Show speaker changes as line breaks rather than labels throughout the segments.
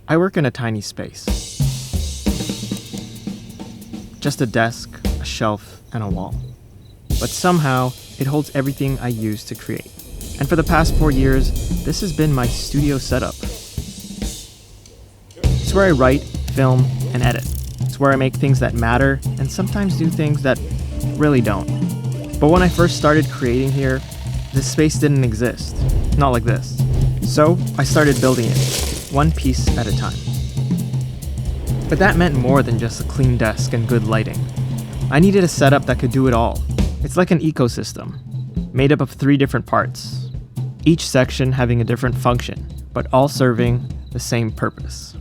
I work in a tiny space. Just a desk, a shelf, and a wall. But somehow, it holds everything I use to create. And for the past 4 years, this has been my studio setup. It's where I write, film, and edit. It's where I make things that matter, and sometimes do things that really don't. But when I first started creating here, this space didn't exist. Not like this. So, I started building it, one piece at a time. But that meant more than just a clean desk and good lighting. I needed a setup that could do it all. It's like an ecosystem, made up of 3 different parts, each section having a different function, but all serving the same purpose.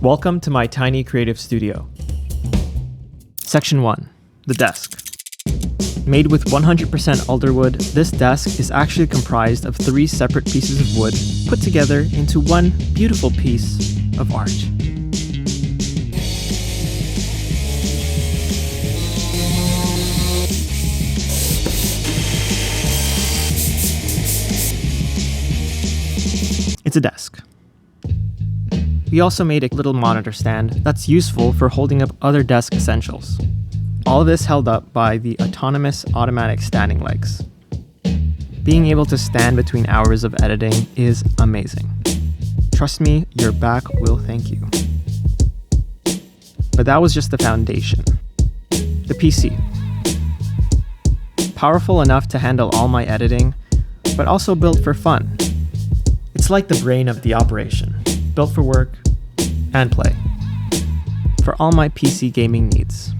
Welcome to my tiny creative studio. Section 1, the desk. Made with 100% alderwood, this desk is actually comprised of 3 separate pieces of wood put together into one beautiful piece of art. It's a desk. We also made a little monitor stand that's useful for holding up other desk essentials. All of this held up by the autonomous automatic standing legs. Being able to stand between hours of editing is amazing. Trust me, your back will thank you. But that was just the foundation. The PC. Powerful enough to handle all my editing, but also built for fun. It's like the brain of the operation, built for work and play. For all my PC gaming needs.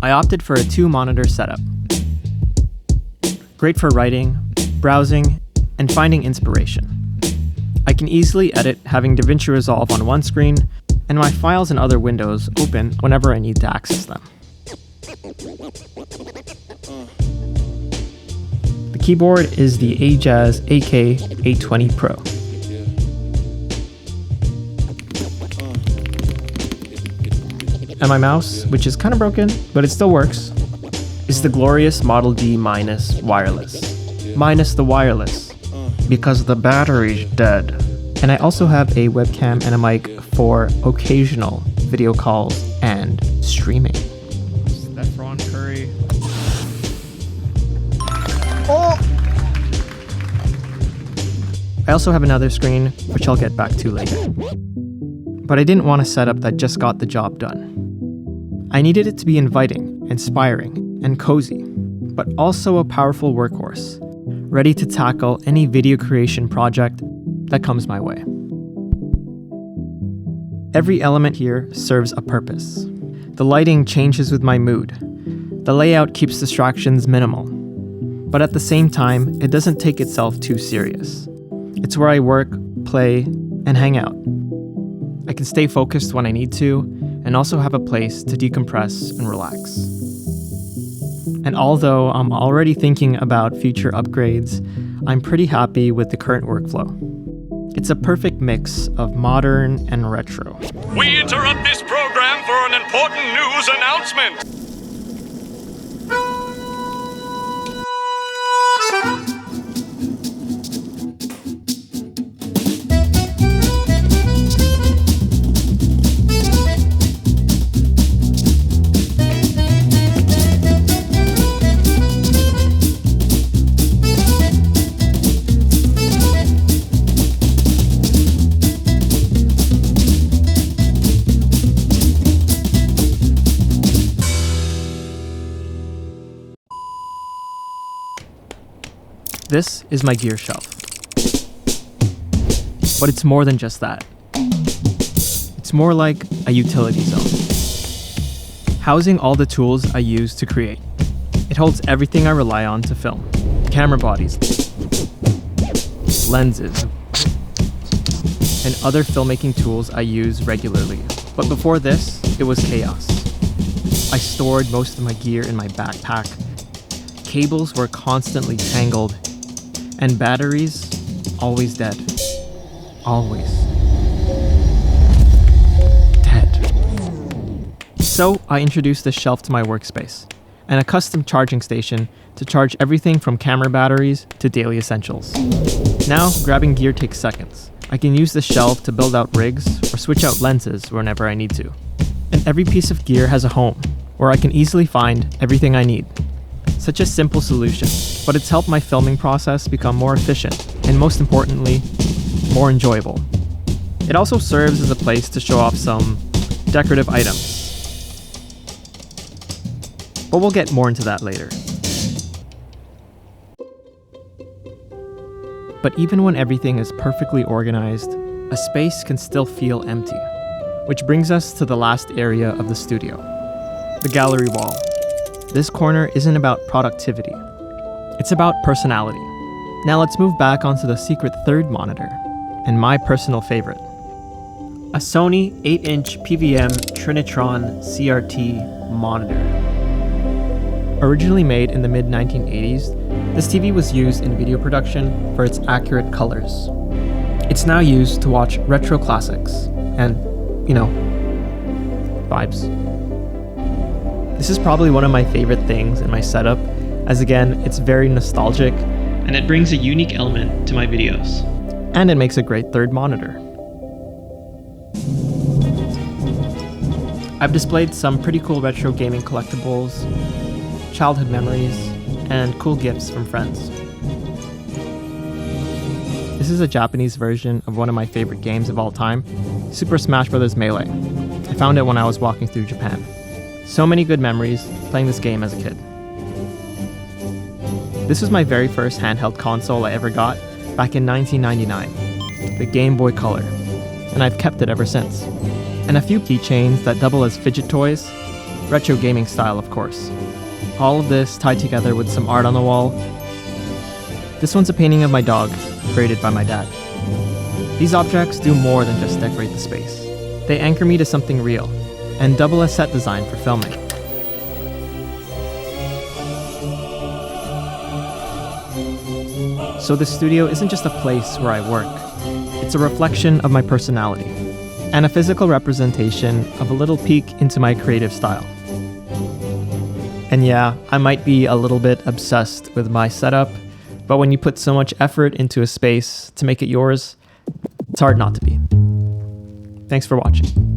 I opted for a 2-monitor setup. Great for writing, browsing, and finding inspiration. I can easily edit having Davinci Resolve on one screen, and my files and other windows open whenever I need to access them. The keyboard is the Ajaz AK820 Pro. And my mouse, which is kind of broken, but it still works, is the glorious Model D minus wireless. Minus the wireless, because the battery's dead. And I also have a webcam and a mic for occasional video calls and streaming. Saffron curry. Oh! I also have another screen, which I'll get back to later. But I didn't want a setup that just got the job done. I needed it to be inviting, inspiring, and cozy, but also a powerful workhorse, ready to tackle any video creation project that comes my way. Every element here serves a purpose. The lighting changes with my mood. The layout keeps distractions minimal. But at the same time, it doesn't take itself too serious. It's where I work, play, and hang out. I can stay focused when I need to, and also have a place to decompress and relax. And although I'm already thinking about future upgrades, I'm pretty happy with the current workflow. It's a perfect mix of modern and retro.
We interrupt this program for an important news announcement.
This is my gear shelf. But it's more than just that. It's more like a utility zone. Housing all the tools I use to create. It holds everything I rely on to film. Camera bodies, lenses, and other filmmaking tools I use regularly. But before this, it was chaos. I stored most of my gear in my backpack. Cables were constantly tangled. And batteries, always dead. Always. Dead. So I introduced this shelf to my workspace, and a custom charging station to charge everything from camera batteries to daily essentials. Now, grabbing gear takes seconds. I can use the shelf to build out rigs or switch out lenses whenever I need to. And every piece of gear has a home, where I can easily find everything I need. Such a simple solution, but it's helped my filming process become more efficient, and most importantly, more enjoyable. It also serves as a place to show off some decorative items. But we'll get more into that later. But even when everything is perfectly organized, a space can still feel empty. Which brings us to the last area of the studio, the gallery wall. This corner isn't about productivity, it's about personality. Now let's move back onto the secret third monitor, and my personal favorite. A Sony 8-inch PVM Trinitron CRT monitor. Originally made in the mid-1980s, this TV was used in video production for its accurate colors. It's now used to watch retro classics and, vibes. This is probably one of my favorite things in my setup, as again, it's very nostalgic, and it brings a unique element to my videos. And it makes a great third monitor. I've displayed some pretty cool retro gaming collectibles, childhood memories, and cool gifts from friends. This is a Japanese version of one of my favorite games of all time, Super Smash Bros. Melee. I found it when I was walking through Japan. So many good memories playing this game as a kid. This was my very first handheld console I ever got back in 1999, the Game Boy Color, and I've kept it ever since. And a few keychains that double as fidget toys, retro gaming style of course. All of this tied together with some art on the wall. This one's a painting of my dog, created by my dad. These objects do more than just decorate the space. They anchor me to something real, and double as set design for filming. So the studio isn't just a place where I work, it's a reflection of my personality, and a physical representation of a little peek into my creative style. And yeah, I might be a little bit obsessed with my setup, but when you put so much effort into a space to make it yours, it's hard not to be. Thanks for watching.